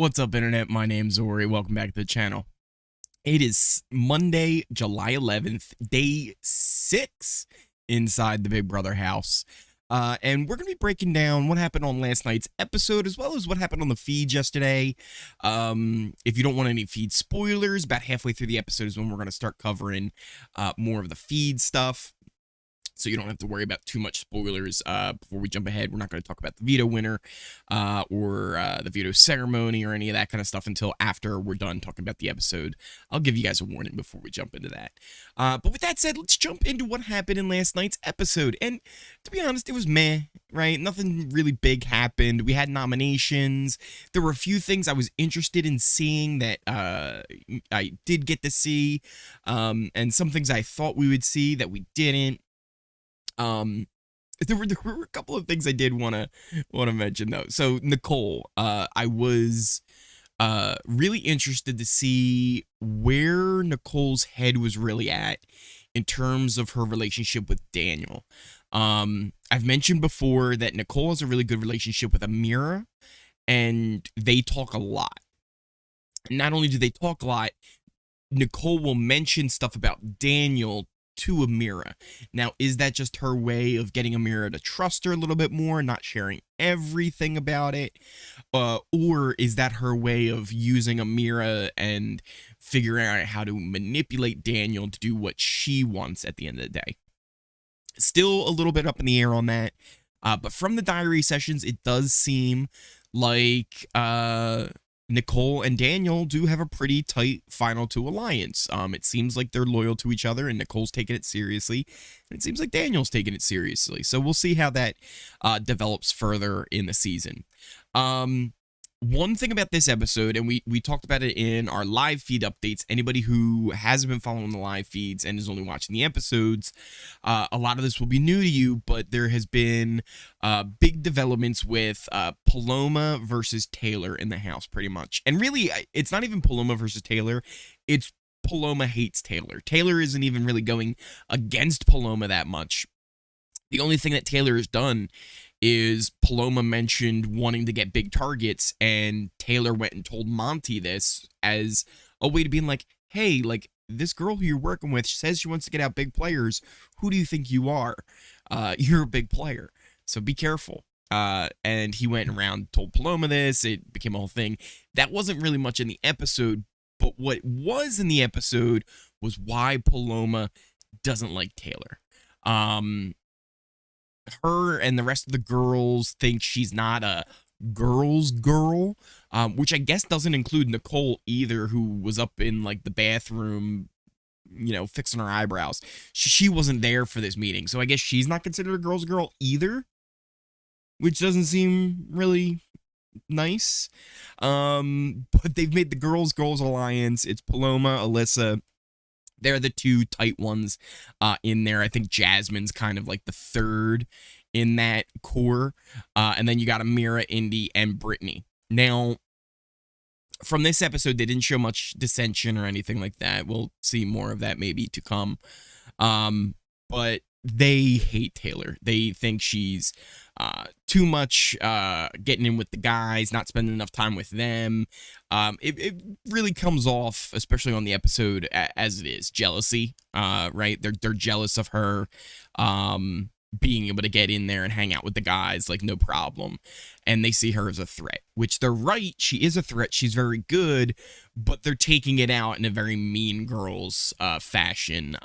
What's up, Internet? My name's Ori. Welcome back to the channel. It is Monday, July 11th, day 6 inside the Big Brother house. And we're going to be breaking down what happened on last night's episode, as well as what happened on the feeds yesterday. If you don't want any feed spoilers, about halfway through the episode is when we're going to start covering more of the feed stuff. So you don't have to worry about too much spoilers before we jump ahead. We're not going to talk about the veto winner or the veto ceremony or any of that kind of stuff until after we're done talking about the episode. I'll give you guys a warning before we jump into that. But with that said, let's jump into what happened in last night's episode. And to be honest, it was meh, right? Nothing really big happened. We had nominations. There were a few things I was interested in seeing that I did get to see, and some things I thought we would see that we didn't. There were a couple of things I did want to mention though. So Nicole, I was really interested to see where Nicole's head was really at in terms of her relationship with Daniel. I've mentioned before that Nicole has a really good relationship with Amira, and they talk a lot. And not only do they talk a lot, Nicole will mention stuff about Daniel to Amira. Now, is that just her way of getting Amira to trust her a little bit more, not sharing everything about it? Or is that her way of using Amira and figuring out how to manipulate Daniel to do what she wants at the end of the day? Still a little bit up in the air on that. But from the diary sessions, it does seem like Nicole and Daniel do have a pretty tight final two alliance. It seems like they're loyal to each other, and Nicole's taking it seriously, and it seems like Daniel's taking it seriously. So we'll see how that develops further in the season. One thing about this episode, and we talked about it in our live feed updates, anybody who hasn't been following the live feeds and is only watching the episodes, a lot of this will be new to you, but there has been big developments with Paloma versus Taylor in the house, pretty much. And really, it's not even Paloma versus Taylor, it's Paloma hates Taylor. Taylor isn't even really going against Paloma that much. The only thing that Taylor has done is Paloma mentioned wanting to get big targets, and Taylor went and told Monty this as a way to be like, hey, like, this girl who you're working with says she wants to get out big players. Who do you think you are? You're a big player, so be careful. And he went around, told Paloma this. It became a whole thing. That wasn't really much in the episode, but what was in the episode was why Paloma doesn't like Taylor. Her and the rest of the girls think she's not a girl's girl, which I guess doesn't include Nicole either, who was up in like the bathroom, you know, fixing her eyebrows. She wasn't there for this meeting, so I guess she's not considered a girl's girl either, which doesn't seem really nice. But they've made the girls alliance. It's Paloma, Alyssa. They're the two tight ones in there. I think Jasmine's kind of like the third in that core. And then you got Amira, Indy, and Brittany. Now, from this episode, they didn't show much dissension or anything like that. We'll see more of that maybe to come. But they hate Taylor. They think she's too much getting in with the guys, not spending enough time with them. It really comes off, especially on the episode, as it is jealousy, right? They're jealous of her being able to get in there and hang out with the guys like no problem, and they see her as a threat, which they're right. She is a threat. She's very good, but they're taking it out in a very mean girls fashion.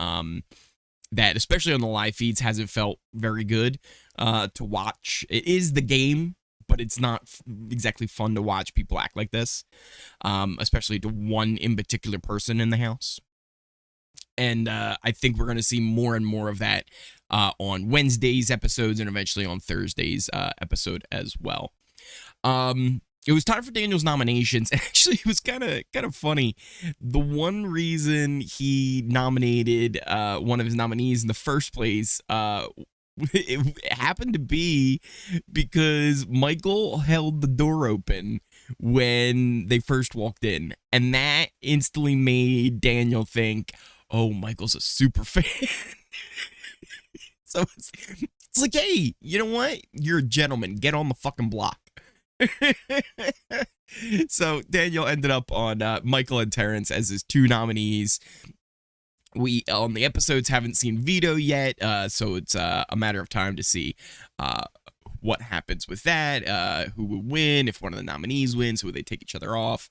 That, especially on the live feeds, hasn't felt very good to watch. It is the game, but it's not exactly fun to watch people act like this, especially to one in particular person in the house. And I think we're going to see more and more of that on Wednesday's episodes and eventually on Thursday's episode as well. It was time for Daniel's nominations. Actually, it was kind of funny. The one reason he nominated one of his nominees in the first place, it happened to be because Michael held the door open when they first walked in, and that instantly made Daniel think, oh, Michael's a super fan. So it's like, hey, you know what? You're a gentleman. Get on the fucking block. So Daniel ended up on Michael and Terrence as his two nominees. We on the episodes haven't seen Veto yet, so it's a matter of time to see what happens with that, who will win, if one of the nominees wins, who they take each other off.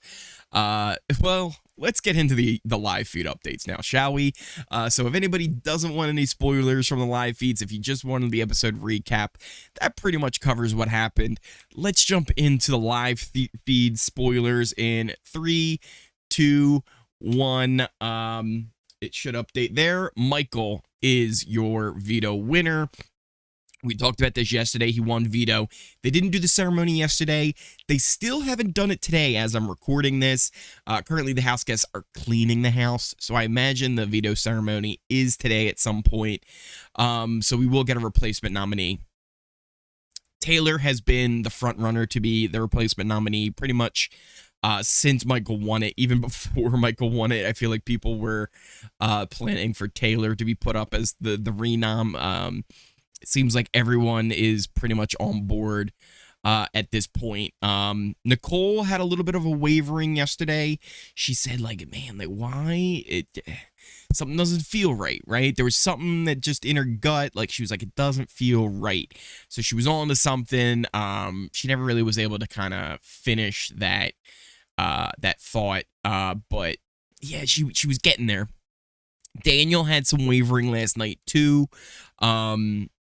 Well, let's get into the live feed updates now, shall we? So if anybody doesn't want any spoilers from the live feeds, if you just wanted the episode recap, that pretty much covers what happened. Let's jump into the live feed spoilers in 3, 2, 1. It should update there. Michael is your Veto winner. We talked about this yesterday. He won Veto. They didn't do the ceremony yesterday. They still haven't done it today as I'm recording this. Currently, the house guests are cleaning the house, so I imagine the Veto ceremony is today at some point. So we will get a replacement nominee. Taylor has been the front runner to be the replacement nominee pretty much since Michael won it. Even before Michael won it, I feel like people were planning for Taylor to be put up as the renom. It seems like everyone is pretty much on board at this point. Nicole had a little bit of a wavering yesterday. She said, like, man, like, why? Something doesn't feel right, right? There was something that just in her gut, like, she was like, it doesn't feel right. So she was on to something. She never really was able to kind of finish that thought. But yeah, she was getting there. Daniel had some wavering last night too.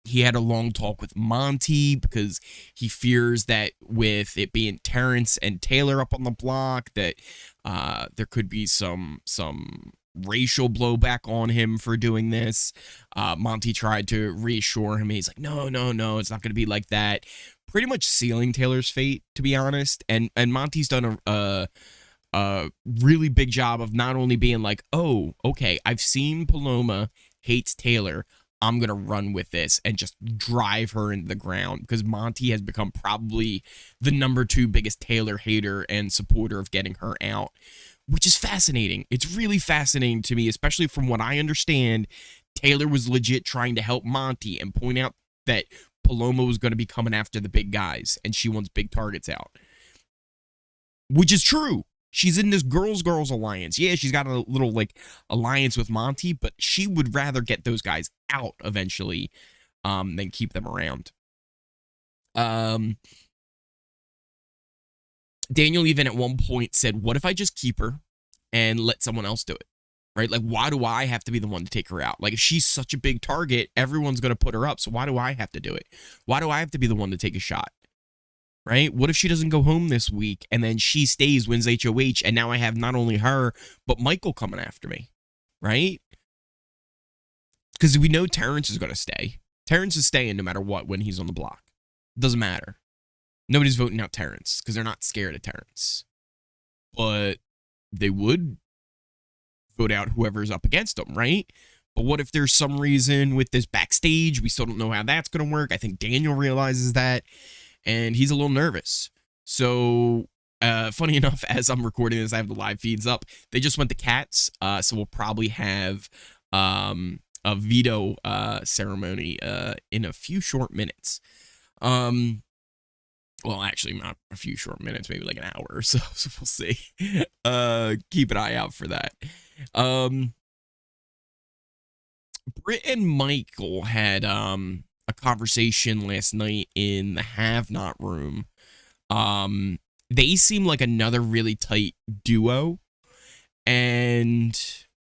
He had a long talk with Monty because he fears that with it being Terrence and Taylor up on the block, that there could be some racial blowback on him for doing this. Monty tried to reassure him. He's like, no, it's not going to be like that. Pretty much sealing Taylor's fate, to be honest. And Monty's done a really big job of not only being like, oh, okay, I've seen Paloma hates Taylor. I'm going to run with this and just drive her into the ground, because Monty has become probably the #2 biggest Taylor hater and supporter of getting her out, which is fascinating. It's really fascinating to me, especially from what I understand. Taylor was legit trying to help Monty and point out that Paloma was going to be coming after the big guys and she wants big targets out, which is true. She's in this girls alliance. Yeah, she's got a little like alliance with Monty, but she would rather get those guys out eventually than keep them around. Daniel even at one point said, what if I just keep her and let someone else do it? Right? Like, why do I have to be the one to take her out? Like, if she's such a big target, everyone's going to put her up. So why do I have to do it? Why do I have to be the one to take a shot? Right? What if she doesn't go home this week and then she stays, wins HOH, and now I have not only her, but Michael coming after me? Right? Because we know Terrence is going to stay. Terrence is staying no matter what when he's on the block. Doesn't matter. Nobody's voting out Terrence because they're not scared of Terrence. But they would vote out whoever's up against them, right? But what if there's some reason with this backstage? We still don't know how that's going to work. I think Daniel realizes that, and he's a little nervous. So, funny enough, as I'm recording this, I have the live feeds up. They just went to Cats, so we'll probably have a veto ceremony in a few short minutes. Well, actually, not a few short minutes, maybe like an hour or so. So we'll see. Keep an eye out for that. Britt and Michael had a conversation last night in the Have Not room. They seem like another really tight duo, and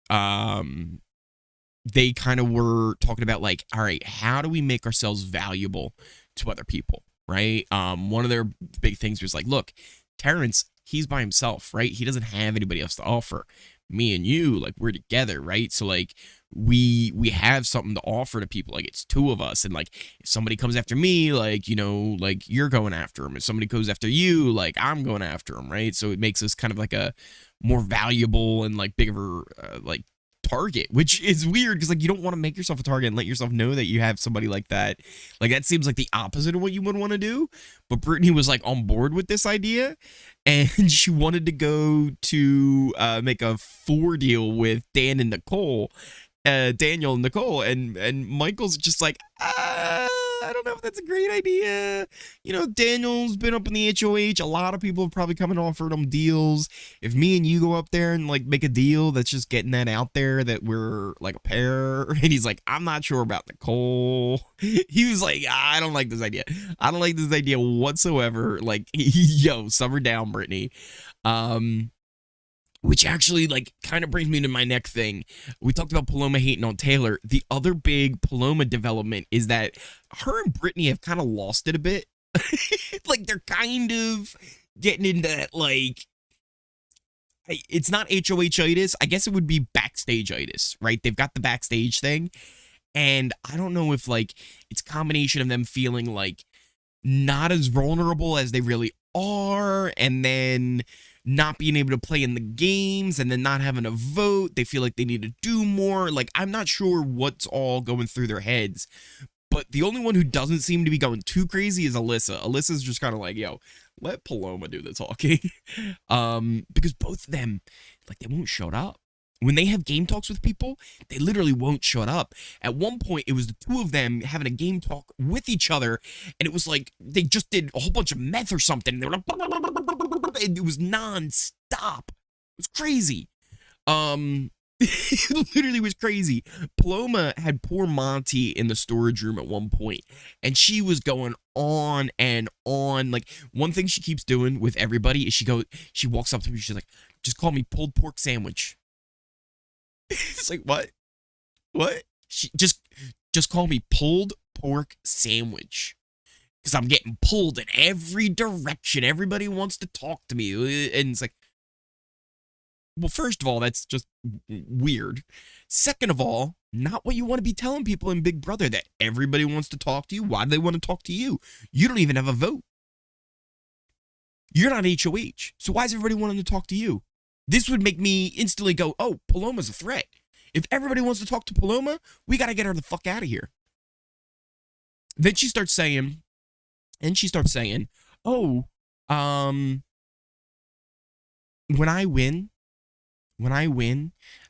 they kind of were talking about like, all right, how do we make ourselves valuable to other people? Right. One of their big things was like, look, Terrence, he's by himself, right? He doesn't have anybody else to offer. Me and you, like, we're together, right? So like we have something to offer to people. Like, it's two of us, and like if somebody comes after me, like, you know, like you're going after him. If somebody goes after you, like I'm going after him, right? So it makes us kind of like a more valuable and like bigger like target, which is weird because like you don't want to make yourself a target and let yourself know that you have somebody like that. Like, that seems like the opposite of what you would want to do. But Brittany was like on board with this idea, and she wanted to go to make a 4 deal with Dan and Nicole, Daniel and Nicole, and Michael's just like, I don't know if that's a great idea. You know, Daniel's been up in the HOH. A lot of people have probably come and offered him deals. If me and you go up there and like make a deal that's just getting that out there that we're like a pair, and he's like, I'm not sure about Nicole. He was like, I don't like this idea. I don't like this idea whatsoever. Like, yo, summer down, Brittany. Which actually, like, kind of brings me to my next thing. We talked about Paloma hating on Taylor. The other big Paloma development is that her and Brittany have kind of lost it a bit. Like, they're kind of getting into that, like, it's not HOH-itis. I guess it would be backstage-itis, right? They've got the backstage thing. And I don't know if, like, it's a combination of them feeling, like, not as vulnerable as they really are, and then not being able to play in the games, and then not having a vote. They feel like they need to do more. Like, I'm not sure what's all going through their heads, but the only one who doesn't seem to be going too crazy is Alyssa. Alyssa's just kind of like, yo, let Paloma do the talking. Because both of them, like, they won't shut up. When they have game talks with people, they literally won't shut up. At one point, it was the two of them having a game talk with each other, and it was like they just did a whole bunch of meth or something. And they were like, it was non-stop. It was crazy. It literally was crazy. Paloma had poor Monty in the storage room at one point, and she was going on and on. Like, one thing she keeps doing with everybody is she walks up to me, she's like, just call me pulled pork sandwich. It's like, what? She just call me pulled pork sandwich, because I'm getting pulled in every direction. Everybody wants to talk to me, and it's like, well, first of all, that's just weird. Second of all, not what you want to be telling people in Big Brother, that everybody wants to talk to you. Why do they want to talk to you? You don't even have a vote. You're not HOH, so why is everybody wanting to talk to you? This would make me instantly go, oh, Paloma's a threat. If everybody wants to talk to Paloma, we got to get her the fuck out of here. Then she starts saying, oh, when I win,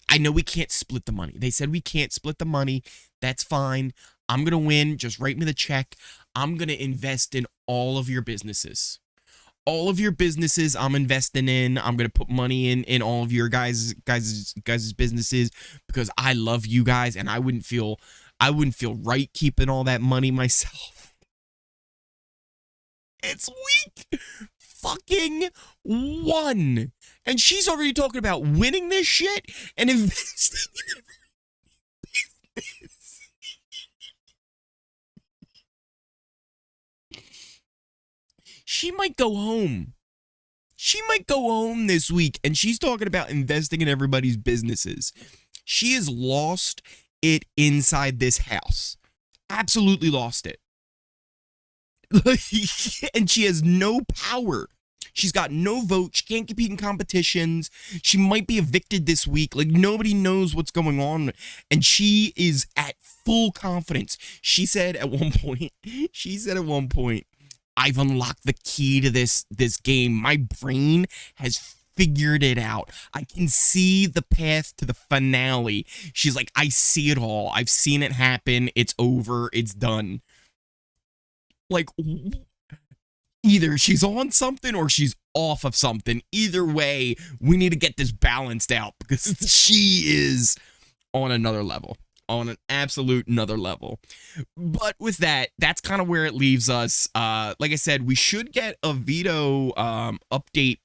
I know we can't split the money. They said we can't split the money. That's fine. I'm going to win. Just write me the check. I'm going to invest in all of your businesses. All of your businesses I'm investing in. I'm going to put money in all of your guys' businesses, because I love you guys, and I wouldn't feel right keeping all that money myself. It's week fucking 1. And she's already talking about winning this shit and investing in business. She might go home. She might go home this week, and she's talking about investing in everybody's businesses. She has lost it inside this house. Absolutely lost it. And she has no power. She's got no vote. She can't compete in competitions. She might be evicted this week. Like, nobody knows what's going on. And she is at full confidence. She said at one point, I've unlocked the key to this game. My brain has figured it out. I can see the path to the finale. She's like, I see it all. I've seen it happen. It's over. It's done. Like, either she's on something or she's off of something. Either way, we need to get this balanced out, because she is on another level. On an absolute another level. But with that, that's kind of where it leaves us. Like I said, we should get a veto update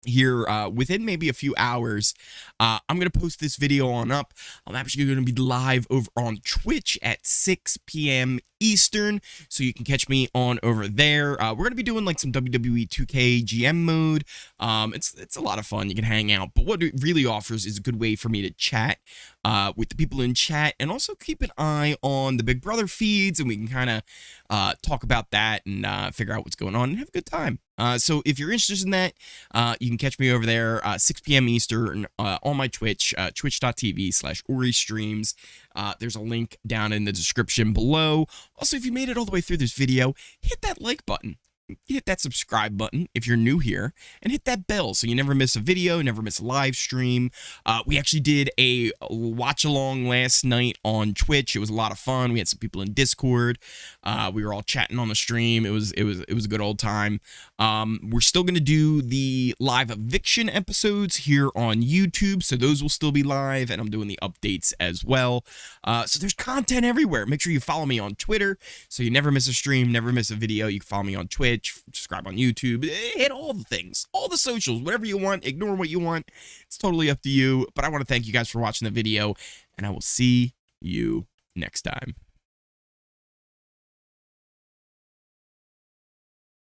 here within maybe a few hours. I'm going to post this video on up. I'm actually going to be live over on Twitch at 6 p.m. Eastern, so you can catch me on over there. We're going to be doing like some WWE 2K GM mode. It's a lot of fun. You can hang out, but what it really offers is a good way for me to chat with the people in chat, and also keep an eye on the Big Brother feeds, and we can kind of talk about that and figure out what's going on and have a good time. So if you're interested in that, you can catch me over there 6 p.m. Eastern on my Twitch, twitch.tv/Ori Streams. There's a link down in the description below. Also, if you made it all the way through this video, hit that like button. hit that subscribe button if you're new here, and hit that bell so you never miss a video, never miss a live stream. We actually did a watch along last night on Twitch. It was a lot of fun. We had some people in Discord. We were all chatting on the stream. It was a good old time. We're still gonna do the live eviction episodes here on YouTube, so those will still be live, and I'm doing the updates as well. So there's content everywhere. Make sure you follow me on Twitter so you never miss a stream, never miss a video. You can follow me on Twitch, subscribe on YouTube, hit all the things, all the socials, whatever you want. Ignore what you want. It's totally up to you. But I want to thank you guys for watching the video, and I will see you next time.